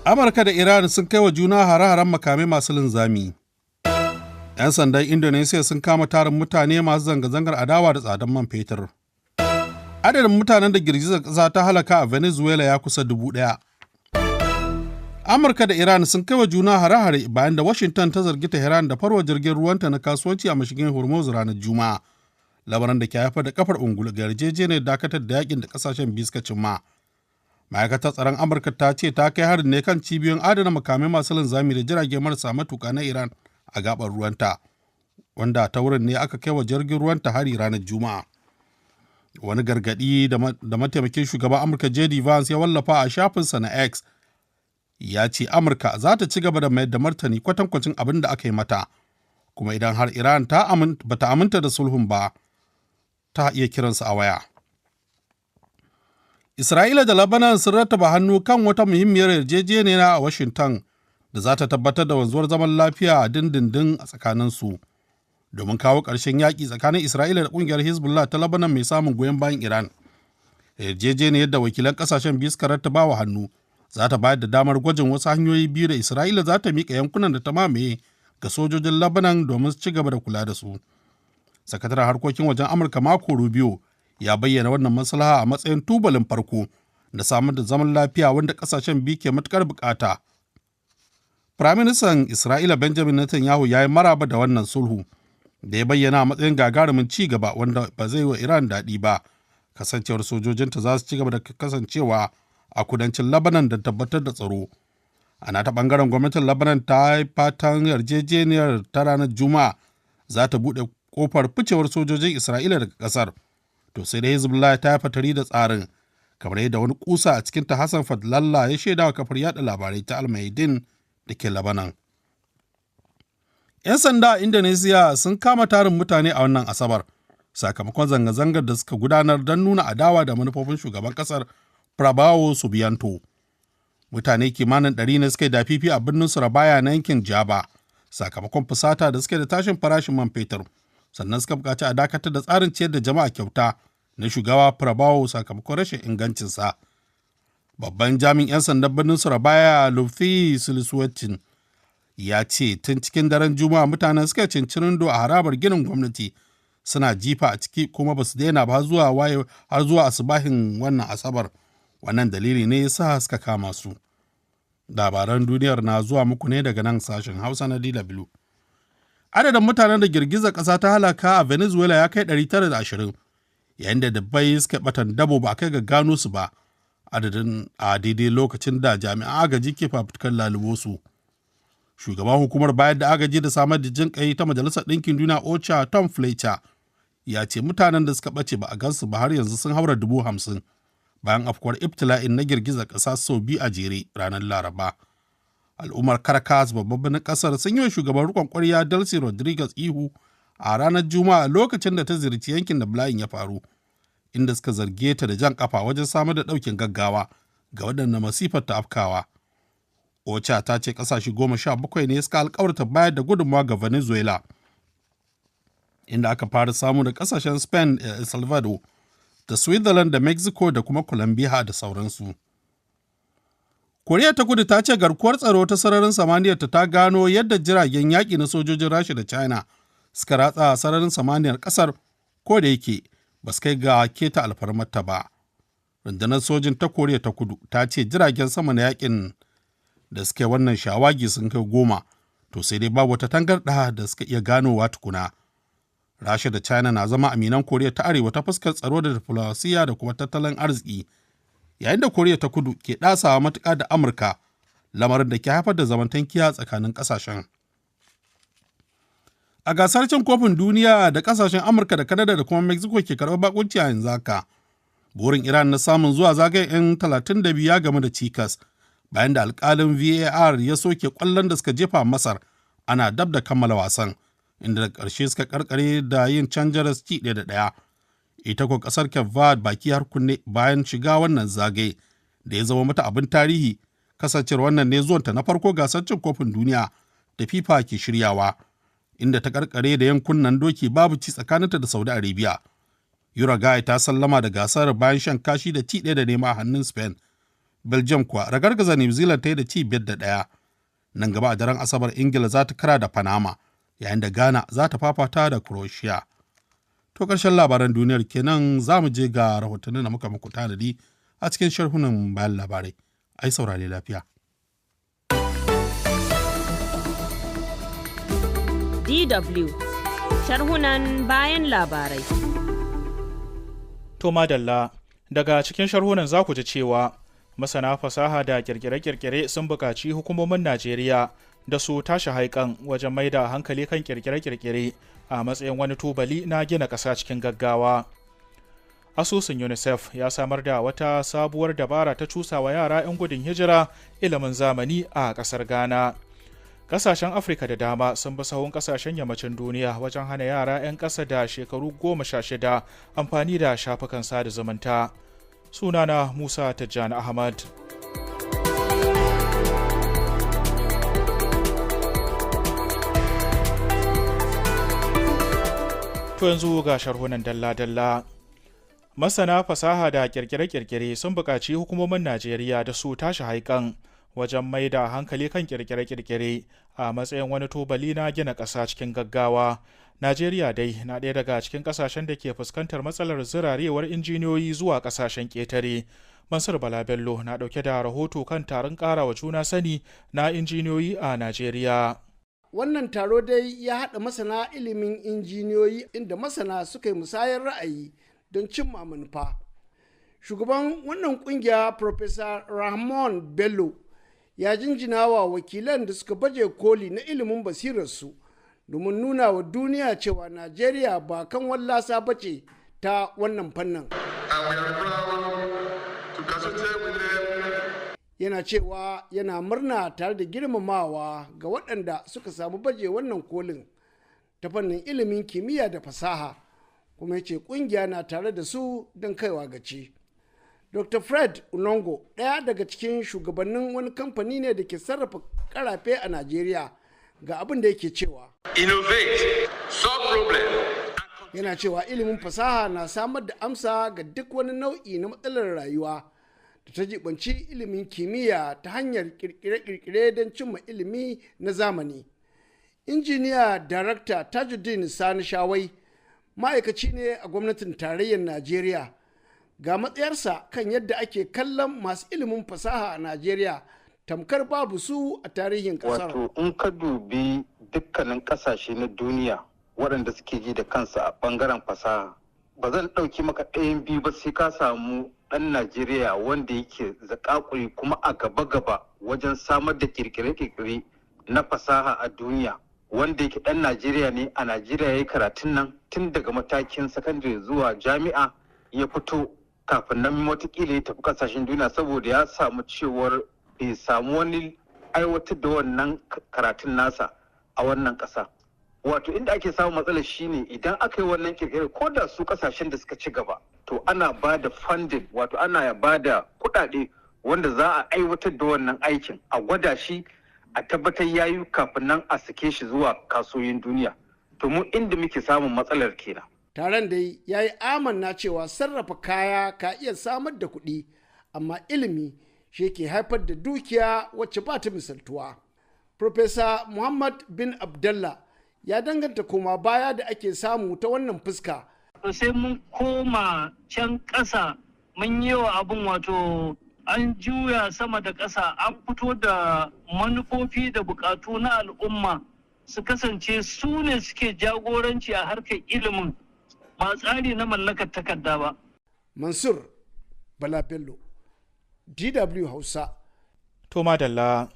Amurka da Iran sun kai wa juna hare-haren makamai masu linzami. 'Yan sandan Indonesia sun kama tarin mutane masu zanga-zangar adawa da tsadar man fetur. Adadin mutanen da girgizar ƙasa ta halaka a Venezuela ya kusa 1,000. Amurka da Iran sun kai wa juna hare-hare bayan da Washington ta zargi Tehran da farwa jirgin ruwanta na kasuwanci a mashigin Hormuz ranar Juma'a, lamarin da ke haifar da kafar ungulu ga yarjejeniyar dakatar da yakin da kasashen biyu suka cimma. Ma'aikatar tsaron Amurka ta ce ta kai harin ne kan cibiyoyin adana makamai masu linzami da jirage marasa matuka na Iran a gabar ruwanta, wanda ta wurin ne aka kai wa jirgin ruwanta hari ranar Juma'a. Wani gargaɗi da mataimakin shugaban Amurka J.D. Vance ya wallafa a shafinsa na X ya ce Amurka za ta ci gaba da mayar da martani kwatankwacin abin da aka yi mata, kuma idan har Iran ba ta aminta da sulhun ba, ta iya kiransa a waya. Isra'ila da Lebanon sun rattaba hannu kan wata muhimmiyar yarjejeniya a Washington da za ta tabbatar da wanzuwar zaman lafiya a dindindin a tsakaninsu domin kawo ƙarshen yaƙi tsakanin Isra'ila da ƙungiyar Hezbollah ta Lebanon mai samun goyon bayan Iran. Yarjejeniyar da wakilan ƙasashen biyu suka rattaba wa hannu za ta bayar da damar gwajin wasu hanyoyi biyu da Isra'ila za ta miƙa yankunan da ta mamaye ga sojojin Lebanon domin su ci gaba da kula da su. Sakataren harkokin wajen Amurka Marco Rubio ya bayyana wannan maslaha a matsayin tubalin farko da samar da zaman lafiya wanda ƙasashen biyu ke matuƙar buƙata. Firaministan Isra'ila Benjamin Netanyahu ya yi maraba da wannan sulhu da ya bayyana a matsayin gagarumin ci gaba wanda ba zai wa Iran daɗi ba, kasancewar sojojinta za su ci gaba da kasancewa a kudancin Lebanon da tabbatar da tsaro. Ana ta ɓangaren gwamnatin Lebanon ta yi fatan yarjejeniyar ta ranar Juma'a za ta buɗe ƙofar ficewar sojojin Isra'ila daga ƙasar. To sai da Hezbollah ta yi fatari da tsarin, kamar yadda wani kusa a cikinta Hassan Fadlallah ya shaida wa kafar yada labarai ta Al-Maidin da ke Lebanon. 'Yan sanda a Indonesia sun kama tarin mutane a wannan Asabar sakamakon zanga-zangar da suka gudanar don nuna adawa da manufofin shugaban kasar Prabowo Subianto. Mutane kimanin 100 ne suka yi dafifi a birnin Surabaya na yankin Jaba sakamakon fusata da suke da tashin farashin man fetur, sannan suka buƙaci a dakatar da tsarin ciyar da jama'a kyauta na shugaba Prabowo sakamakon rashin ingancinsa. Babban jami'in 'yan sandan birnin Surabaya Lutfi Suliswacin ya ce tun cikin daren Juma'a mutanen suka cincirindo a harabar ginin gwamnati suna jifa a ciki kuma ba su daina ba har zuwa asubahin wannan Asabar. Wannan dalili ne ya sa suka kama su. Labaran duniyar na zuwa muku ne daga nan sashen Hausa na DW. Adadin mutanen da girgizar ƙasa ta halaka a Venezuela ya kai 920, yayin da dabbai suka batan dabo ba kai ga gano su ba, adadin a daidai lokacin da jami'an agaji ke fafutukar lalubo su. Shugaban hukumar bayar da agaji da samar da jin ƙai ta Majalisar Ɗinkin Duniya OCHA Tom Fletcher ya ce mutanen da suka ɓace ba a gansu ba har yanzu sun haura 50,000 bayan afkuwar ibtila'in na girgizar ƙasa sau biyu a jere ranar Laraba. Al'ummar Caracas babban birnin ƙasar sun yi wa shugaban riƙon ƙwarya Delcy Rodriguez ihu a ranar Juma'a lokacin da ta ziyarci yankin da bala'in ya faru, inda suka zarge ta da jan ƙafa wajen samar da ɗaukin gaggawa ga waɗanda masifar ta afkawa. OCHA ta ce ƙasashe 17 ne suka alkawarta bayar da gudunmawa ga Venezuela, inda aka fara samu da ƙasashen Spain, El Salvador, da Switzerland da Mexico da kuma Colombia da sauransu. Koriya ta Kudu ta ce garkuwar tsaro ta sararin samaniyar ta gano yadda jiragen yaƙi na sojojin Rasha da China suka ratsa sararin samaniyar ƙasar, ko da yake ba su kai ga keta alfarmarta ba. Rundunar sojin ta Koriya ta Kudu ta ce jiragen sama na yaƙin da suke wannan shawagi sun kai 10, to sai dai babu wata tangarɗa da suka iya ganowa tukuna. Rasha da China na zama aminan Koriya ta Arewa ta fuskar tsaro da diflomasiya da kuma tattalin arziki, yayin da Koriya ta Kudu ke ɗasawa matuƙa da Amurka, lamarin da ke haifar da zamantakiya tsakanin ƙasashen. A gasar cin kofin duniya da ƙasashen Amurka da Kanada da kuma Mexico ke karɓar bakunci a yanzu haka, burin Iran na samun zuwa zagayen 'yan 32 ya game da cikas bayan da alƙalin VAR ya soke ƙwallon da suka jefa Masar ana dab da kammala wasan, inda da ƙarshe suka karkare da yin canjar ci 1-1. Ita ko ƙasar Cape Verde baki har kunne bayan shiga wannan zagaye da ya zama mata abin tarihi, kasancewar wannan ne zuwanta na farko gasar cin kofin duniya da FIFA ke shiryawa, inda ta karkare da yankunan doki babu ci tsakaninta da Saudi Arabia. Uruguay ta sallama da gasar bayan shan kashi da ci 1 da nema a hannun Spain. Belgium kuwa ragargaza New Zealand ta yi da ci 5-1. Nan gaba a daren Asabar Ingila za ta kara da Panama, yayin da Ghana za ta fafata da Croatia. To ƙarshen labaran duniyar kenan, za mu je ga rahotannin da muka muku tanadi a cikin sharhunan bayan labarai. Ai saurare lafiya. DW sharhunan bayan labarai. To madalla, daga cikin sharhunan za ku ji cewa masana fasaha da kirkire-kirkire sun buƙaci hukumomin Najeriya da su tashi haikan wajen mai da hankali kan kirkire-kirkire a matsayin wani tubali na gina ƙasa cikin gaggawa. Asusun UNICEF ya samar da wata sabuwar dabara ta cusawa yara 'yan gudun hijira ilimin zamani a ƙasar Ghana. Ƙasashen Afirka da dama sun bi sahun ƙasashen yammacin duniya wajen hana yara 'yan ƙasa da shekaru 16 amfani da shafukan sada zumunta. Sunana Musa Tijjani Ahmad. To yanzu ga sharhunan dalla-dalla. Masana fasaha da kirkire-kirkire sun buƙaci hukumomin Najeriya da su tashi haikan wajen mai da hankali kan kirkire-kirkire a matsayin wani tubali na gina ƙasa cikin gaggawa. Najeriya dai na ɗaya daga cikin ƙasashen da ke fuskantar matsalar zirarewar injiniyoyi zuwa ƙasashen ƙetare. Mansur Bala Bello na ɗauke da rahoto kan taron ƙarawa juna sani na injiniyoyi a Najeriya. Wannan taro dai ya haɗa masana ilimin injiniyoyi inda masana suka yi musayar ra'ayi don cimma manufa. Shugaban wannan ƙungiya Professor Rahman Bello ya jinjina wa wakilan da suka baje koli na ilimin basirarsu domin nuna wa duniya cewa Najeriya ba kan wallasa bace ta wannan fannin. Yana cewa yana murna tare da girmamawa ga waɗanda suka samu baje wannan kolin ta fannin ilimin kimiyya da fasaha, kuma ya ce ƙungiya na tare da su don kaiwa gaci. Dr. Fred Unongo, ɗaya daga cikin shugabannin wani kamfani ne da ke sarrafa karafe a Najeriya, ga abin da yake cewa. Innovate, solve problem. Yana cewa ilimin fasaha na samar da amsa ga duk wani nau'i na matsalar rayuwa da ta jibanci ilimin kimiyya ta hanyar kirkire-kirkire don cimma ilimi na zamani. Injiniya Darakta Tajuddin Sani Shawai ma'aikaci ne a gwamnatin tarayyar Najeriya. Ga matsayarsa kan yadda ake kallon masu ilimin fasaha a Najeriya tamkar babu su a tarihin kasar. Wato in ka dubi dukkanin kasashe na duniya waɗanda suke ji da kansu a ɓangaren fasaha, ba zan ɗauki maka ɗayan biyu ba sai ka samu ɗan Najeriya wanda yake zakakuri kuma a gaba-gaba wajen samar da kirkire-kirkire na fasaha a duniya, wanda yake ɗan Najeriya ne a Najeriya ya yi karatun nan tun daga matakin sakandare zuwa jami'a ya fito, kafin nan watakila ya tafi kasashen duniya saboda ya samu cewar bai samu wani aiwatar da wannan karatun nasa a wannan ƙasa. Wato inda ake samun matsalar shine idan aka yi wannan kirkire ko da su kasashen da suka ci gaba, to ana ba da funding, wato ana ba da kuɗaɗe wanda za a aiwatar da wannan aikin, a gwada shi, a tabbatar yayi kafin nan a sake shi zuwa kasuwoyin duniya. To mu inda muke samun matsalar kenan. Taron dai ya yi amanna cewa sarrafa kaya ka iya samar da kuɗi, amma ilimi shi ke haifar da dukiya wacce ba ta misaltuwa. Profesa Muhammad bin Abdallah ya danganta koma baya da ake samu ta wannan fuska. Sai mun koma can ƙasa mun yi wa abin, wato an juya sama da ƙasa, an fito da manufofi da buƙatu na al'umma su kasance su ne suke jagoranci a harkar ilimin, ba tsari na mallakar takarda ba. Mansur Bala Bello, DW Hausa. To madalla,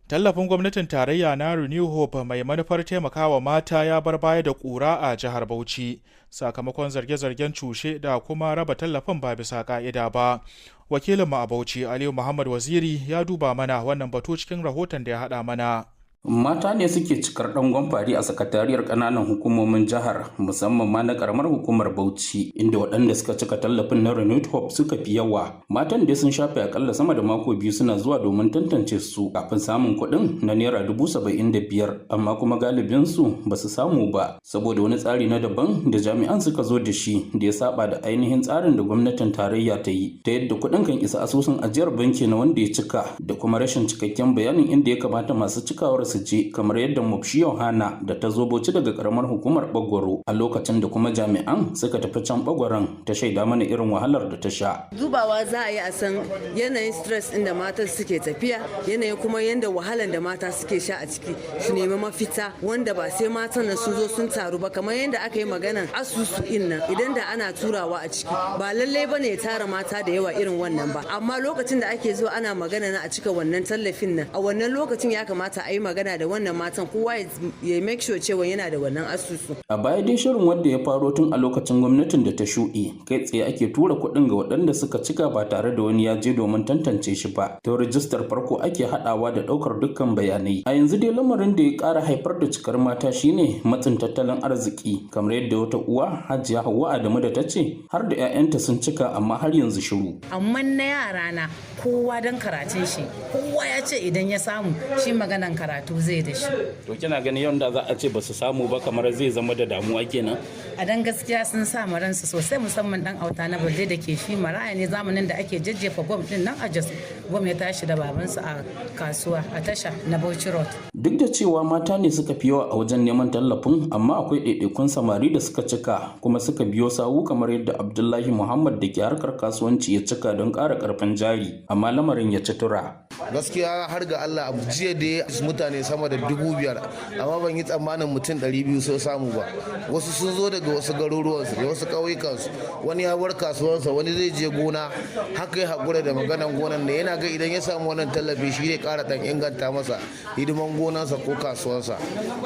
tallafin gwamnatin tarayya na Renew Hope mai manufar taimakawa mata ya bar baya da ƙura a jihar Bauchi sakamakon zarge-zargen cushe da kuma raba tallafin ba bisa ka'ida ba. Wakilinmu a Bauchi Aliyu Muhammad Waziri ya duba mana wannan batu cikin rahoton da ya haɗa mana. Mata ne suke cikar dangon fari a sakatariyar ƙananan hukumomin jihar, musamman ma na ƙaramar hukumar Bauchi, inda waɗanda suka cika tallafin na Renewed Hope suka fi yawa. Matan dai sun shafe akalla sama da mako biyu suna zuwa domin tantance su kafin samun kuɗin na naira 75,000, amma kuma galibin su ba su samu ba saboda wani tsari na daban da jami'an suka zo da shi da ya saba da ainihin tsarin da gwamnatin tarayya ta yi, ta yadda kuɗin kan isa asusun ajiyar banki na wanda ya cika, da kuma rashin cikakken bayanin inda ya kamata masu cikawar su je, kamar yadda Mufshi Yohana da ta zo Bauchi daga karamar hukumar Bagwaro a lokacin da kuma jami'an suka tafi can Bagwaron ta shaida mana irin wahalar da ta sha. Dubawa za a yi a san yanayin stress inda mata suke tafiya, yanayin kuma yanda wahalar da mata suke sha a ciki, su nemi mafita wanda ba sai matan nan sun zo sun taru ba, kamar yadda aka yi maganan asusu in nan idan da ana turawa a ciki ba lallai ba ne ya tara mata da yawa irin wannan ba, amma lokacin da ake zuwa ana magana na a cika wannan tallafin nan, a wannan lokacin ya kamata a yi magana da wannan matan kowa ya make sure cewa yana da wannan asusu. A baya dai shirin wanda ya faro tun a lokacin gwamnatin da ta shuɗe, kai tsaye ake tura kuɗin ga waɗanda suka cika ba tare da wani ya je domin tantance shi ba. Ta rijistar farko ake haɗawa da ɗaukar dukkan bayanai. A yanzu dai lamarin da ya ƙara haifar da cikar mata shine matsin tattalin arziki, kamar yadda wata uwa Hajiya Hauwa Adamu da ta ce har da 'ya'yanta sun cika amma har yanzu shiru. Amma na yara na kowa don karatun shi, kowa ya ce idan ya samu shi maganan karatu zai da shi. To kina ganin yau da za a ce ba su samu ba kamar zai zama da damuwa kenan? A dan gaskiya sun sa ransu sosai, musamman dan auta na balle da ke shi maraya ne zamanin da ake jajjefa bom din nan a Jos. Bom ya tashi da babansu a kasuwa a tasha na Bauchi Road. Duk da cewa mata ne suka fi yawa a wajen neman tallafin, amma akwai ɗaiɗaikun samari da suka cika kuma suka biyo sawu, kamar yadda Abdullahi Muhammad da ke harkar kasuwanci ya cika don ƙara ƙarfin jari, amma lamarin ya ci tura. Gaskiya har ga Allah abu jiya da mutane sama da 5,000, amma ban yi tsammanin mutum 200 sun samu ba. Wasu sun zo daga wasu garuruwansu da wasu ƙauyukansu, wani ya bar kasuwansa, wani zai je gona, haka ya haƙura da maganan gonan da yana ga idan ya samu wannan tallafi shi zai ƙara ɗan inganta masa hidiman gonansa ko kasuwansa.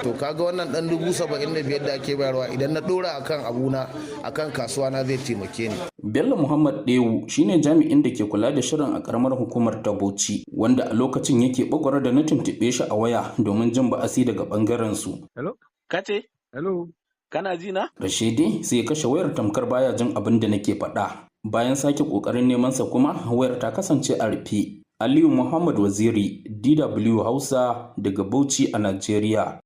To kaga wannan ɗan 75,000 da ake bayarwa idan na ɗora akan abuna akan kasuwa na zai taimake ni. Bello Muhammad Dewu shine jami'in da ke kula da shirin a karamar hukumar ta Bauchi, wanda a lokacin yake bagwara da na tuntuɓe shi a waya domin jin ba'asi daga bangaren su. Hello? Kace? Hello? Kana ji na? Rashidi sai ya kashe wayar tamkar baya jin abin da nake faɗa. Bayan sake ƙoƙarin neman sa kuma wayar ta kasance a rufe. Aliyu Muhammad Waziri, DW Hausa daga Bauchi a Najeriya.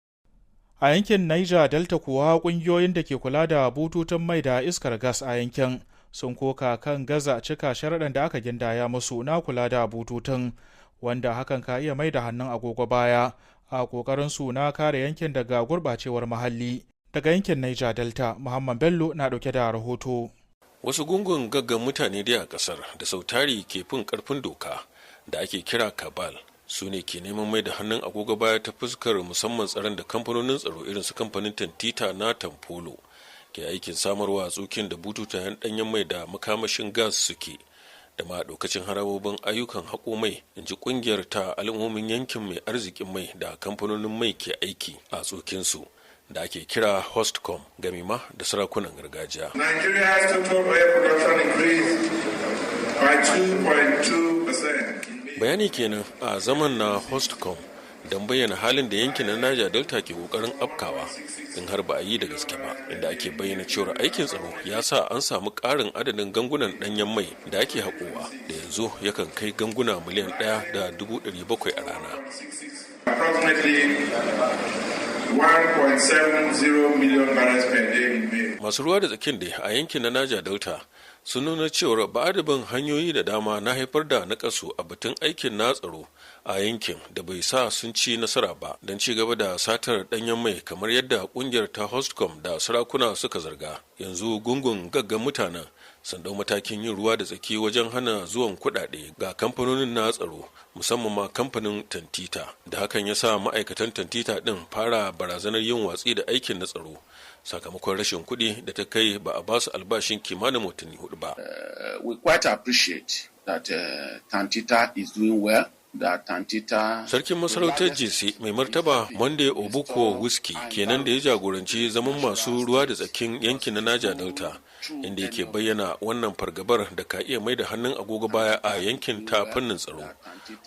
A yankin Niger Delta kuwa ƙungiyoyin da ke kula da bututun mai da iskar gas a yankin sun koka kan gaza cika sharaɗin da aka gindaya musu na kula da bututun, wanda hakan ka iya mai da hannun agogo baya a ƙoƙarin su na kare yankin daga gurɓacewar muhalli. Daga yankin Niger Delta, Muhammad Bello na ɗauke da rahoto. Wasu gungun gaggan mutane dai a ƙasar da sautari ke fin ƙarfin doka da ake kira kabal su ne ke neman mai da hannun agogo baya ta fuskar musamman tsaron da kamfanonin tsaro irin su kamfanin Tantita na Tamfolo ke aikin samarwa a tsokin da bututayen ɗanyen mai da makamashin gas suke, da ma ɗaukacin harabobin ayyukan haƙo mai, in ji ƙungiyar ta al'ummomin yankin mai arzikin mai da kamfanonin mai ke aiki a tsokinsu da ake kira Hostcom, gami ma da sarakunan gargajiya. Nigeria's total oil production increased by 2.2%. Bayani kenan a zaman na Hostcom don bayyana halin da yankin na Niger Delta ke kokarin afkawa in har ba a yi da gaske ba, inda ake bayyana cewa aikin tsaro ya sa an samu ƙarin adadin gangunan ɗanyen mai da ake haƙowa da yanzu yakan kai ganguna miliyan 1.700,000 a rana. Masu ruwa da tsakin da a yankin na Niger Delta sun nuna cewar ba'adabin hanyoyi da dama na haifar da nakasu a batun aikin na tsaro a yankin da bai sa sun ci nasara ba don ci gaba da satar danyen mai, kamar yadda kungiyar ta Hostcom da sarakuna suka zarga. Yanzu gungun gaggan mutanen sun dau matakin yin ruwa da tsaki wajen hana zuwan kuɗaɗe ga kamfanonin na tsaro, musamman ma kamfanin Tantita, da hakan ya sa ma'aikatan Tantita ɗin fara barazanar yin watsi da aikin na tsaro sakamakon rashin kuɗi da ta kai ba a basu albashin kimanin watanni 4 ba. We quite appreciate that Tantita is doing well. Sarkin masarautar JC mai martaba Monday Obuko Whiskey kenan da ya jagoranci zaman masu ruwa da tsakin yankin na Niger Delta inda yake bayyana wannan fargabar da ka iya mai da hannun agogo baya a yankin ta fannin tsaro.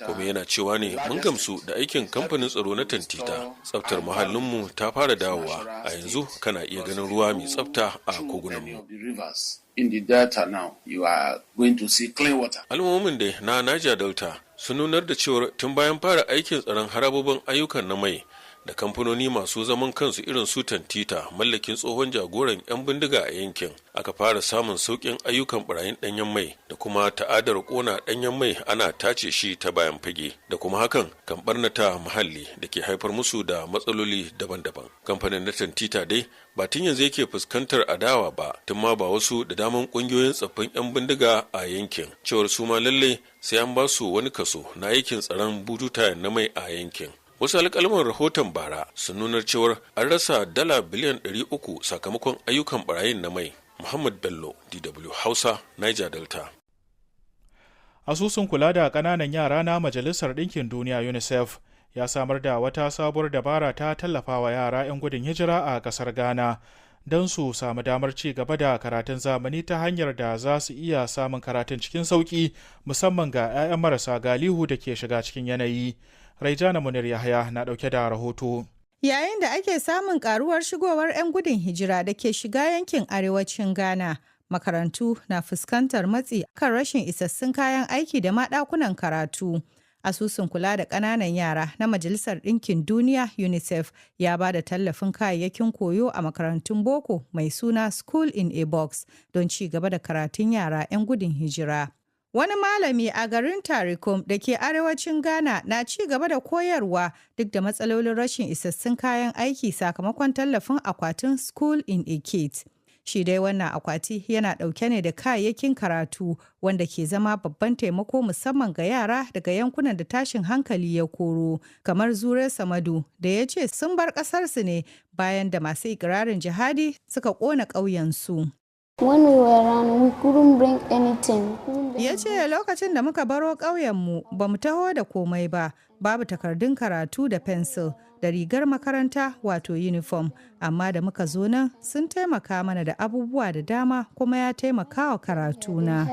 Kuma yana cewa ne mun gamsu da aikin kamfanin tsaro na Tantita, tsaftar muhallinmu ta fara dawowa, a yanzu kana iya ganin ruwa mai tsafta a kogunanmu. In the Delta now, you are going to see clean water. Al'ummomin da na Niger Delta sun nunar da cewar tun bayan fara aikin tsaron harabobin ayyukan na mai da kamfanoni masu zaman kansu irin su Tantita mallakin tsohon jagoran 'yan bindiga a yankin aka fara samun sauƙin ayyukan barayin ɗanyen mai da kuma ta'adar ƙona ɗanyen mai ana tace shi ta bayan fage da kuma hakan kan barnata muhalli da ke haifar musu da matsaloli daban-daban. Kamfanin na Tantita dai ba tun yanzu yake fuskantar adawa ba, tun ma ba wasu da daman ƙungiyoyin tsaffin 'yan bindiga a yankin cewar su ma lalle sai an ba su wani kaso na aikin tsaron bututa na mai a yankin. Wasu alƙalman rahoton bara sun nunar cewar an rasa dala biliyan 300 sakamakon ayyukan barayin na mai. Muhammad Bello, DW Hausa, Niger Delta. Asusun kula da ƙananan yara na Majalisar Ɗinkin Duniya UNICEF ya samar da wata sabuwar dabara ta tallafawa yara 'yan gudun hijira a ƙasar Ghana don su samu damar ci gaba da karatun zamani ta hanyar da za su iya samun karatun cikin sauƙi, musamman ga 'ya'yan marasa galihu da ke shiga cikin yanayi. Raijana Munir Yahaya na ɗauke da rahoto. Yayin da ake samun karuwar shigowar 'yan gudun hijira da ke shiga yankin arewacin Ghana, makarantu na fuskantar matsi kan rashin isassun kayan aiki da ɗakunan karatu. Asusun kula da ƙananan yara na Majalisar Ɗinkin Duniya UNICEF ya ba da tallafin kayayyakin koyo a makarantun boko mai suna School in a Box don ci gaba da karatun yara 'yan gudun hijira. Wani malami a garin Tarikum da ke arewacin Ghana na ci gaba da koyarwa duk da matsalolin rashin isassun kayan aiki sakamakon tallafin akwatin School in a Kit. Shi dai wannan akwati yana ɗauke ne da kayayyakin karatu wanda ke zama babban taimako musamman ga yara daga yankunan da tashin hankali ya koro, kamar Zure Samadu da ya ce sun bar ƙasarsu ne bayan da masu ikirarin jihadi suka ƙona ƙauyensu. When we were around, we couldn't bring anything. Ya ce lokacin da muka baro ƙauyenmu ba mu taho da komai ba, babu takardun karatu da fensil da rigar makaranta wato uniform, amma da muka zo nan sun taimaka mana da abubuwa da dama kuma ya taimaka wa karatuna.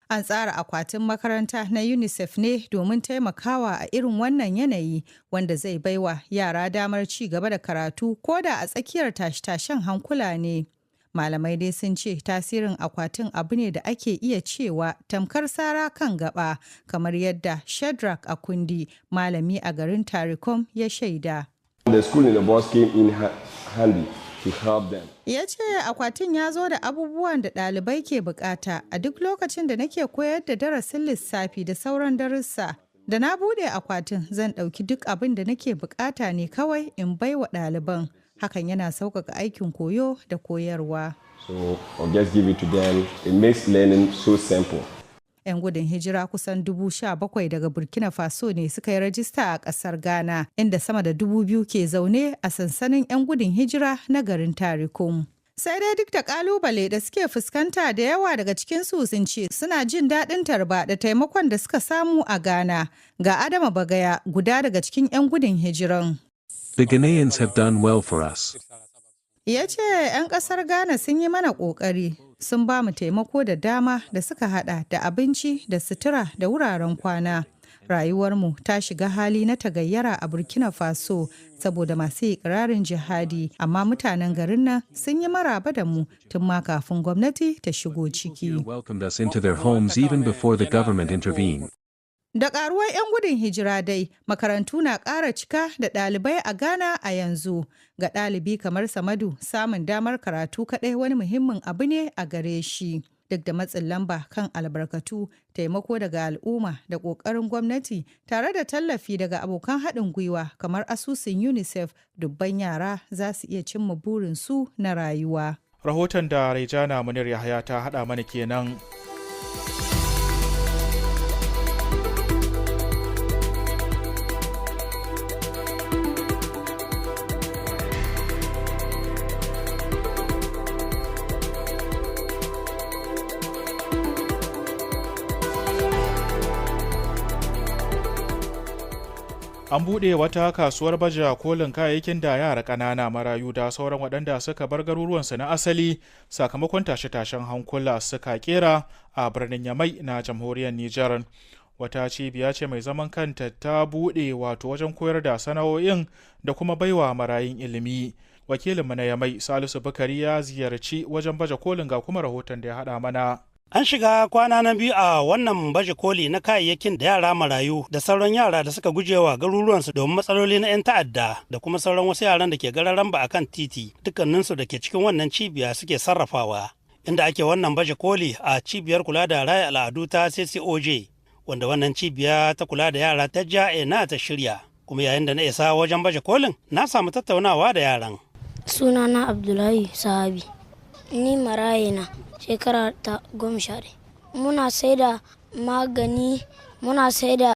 An tsara akwatin makaranta na UNICEF ne domin taimakawa a irin wannan yanayi wanda zai baiwa yara damar ci gaba da karatu ko da a tsakiyar tashe-tashen hankula ne. Malamai dai sun ce tasirin akwatin abu ne da ake iya cewa tamkar sara kan gaba, kamar yadda Shadrach Akundi, malami a garin Tarikom, ya shaida. The school in the box came in handy. Ya ce akwatin ya zo da abubuwan da ɗalibai ke bukata a duk lokacin da nake koyar da darasin lissafi da sauran darussa. Da na bude akwatin zan ɗauki duk abin da nake bukata ne kawai in bai wa ɗaliban. Hakan yana sauƙaƙa aikin koyo da koyarwa. So I'll just give it to them. It makes learning so simple. 'Yan gudun hijira kusan 17,000 daga Burkina Faso ne suka yi rajista a ƙasar Ghana, inda sama da 2,000 ke zaune a sansanin 'yan gudun hijira na garin Tarikum. Sai dai duk da ƙalubale da suke fuskanta da yawa daga cikinsu sun ce suna jin daɗin tarba da taimakon da suka samu a Ghana. Ga Adama Bagaya, guda daga cikin 'yan gudun hijiran. The Ghanaians have done well for us. Ya ce 'yan ƙasar Ghana sun yi mana ƙoƙari, sun ba mu taimako da dama da suka hada da abinci da sutura da wuraren kwana. Rayuwarmu ta shiga hali na tagayyara a Burkina Faso saboda masu ikirarin jihadi, amma mutanen garin nan sun yi maraba da mu tun ma kafin gwamnati ta shigo ciki. Welcomed us into their homes even before the government intervened. Da ƙaruwar 'yan gudun hijira dai, makarantu na ƙara cika da ɗalibai a Ghana a yanzu. Ga ɗalibi kamar Samadu, samun damar karatu kaɗai wani muhimmin abu ne a gare shi. Duk da matsin lamba kan albarkatu, taimako daga al'umma da ƙoƙarin gwamnati tare da tallafi daga abokan haɗin gwiwa kamar asusun UNICEF, dubban yara za su iya cimma burinsu na rayuwa. Rahoton da Raijana Munir Yahaya ta haɗa mana kenan. An buɗe wata kasuwar baje kolin kayayyakin da yara ƙanana, marayu da sauran waɗanda suka bar garuruwansu na asali sakamakon tashe-tashen hankula suka kera a birnin Yamai na jamhuriyar Nijar. Wata cibiya ce mai zaman kanta ta buɗe wato wajen koyar da sana'o'in da kuma baiwa marayun ilimi. Wakilinmu na Yamai Salisu Bukari ya ziyarci wajen baje kolin ga kuma rahoton da ya haɗa mana. An shiga kwana na biyu a wannan baje koli na kayayyakin da yara marayu da sauran yara da suka gujewa garuruwansu domin matsaloli na 'yan ta'adda da kuma sauran wasu yaran da ke gararan ba akan titi, dukkaninsu da ke cikin wannan cibiya suke sarrafawa. Inda ake wannan baje koli a cibiyar kula da raya al'adu ta CCOJ, wanda wannan cibiya ta kula da yara ta na ta shirya. Kuma yayin da na isa wajen baje kolin na samu tattaunawa da yaran. Sunana Abdullahi Sahabi, ni maraye na shekara ta 10. Muna saida magani, muna saida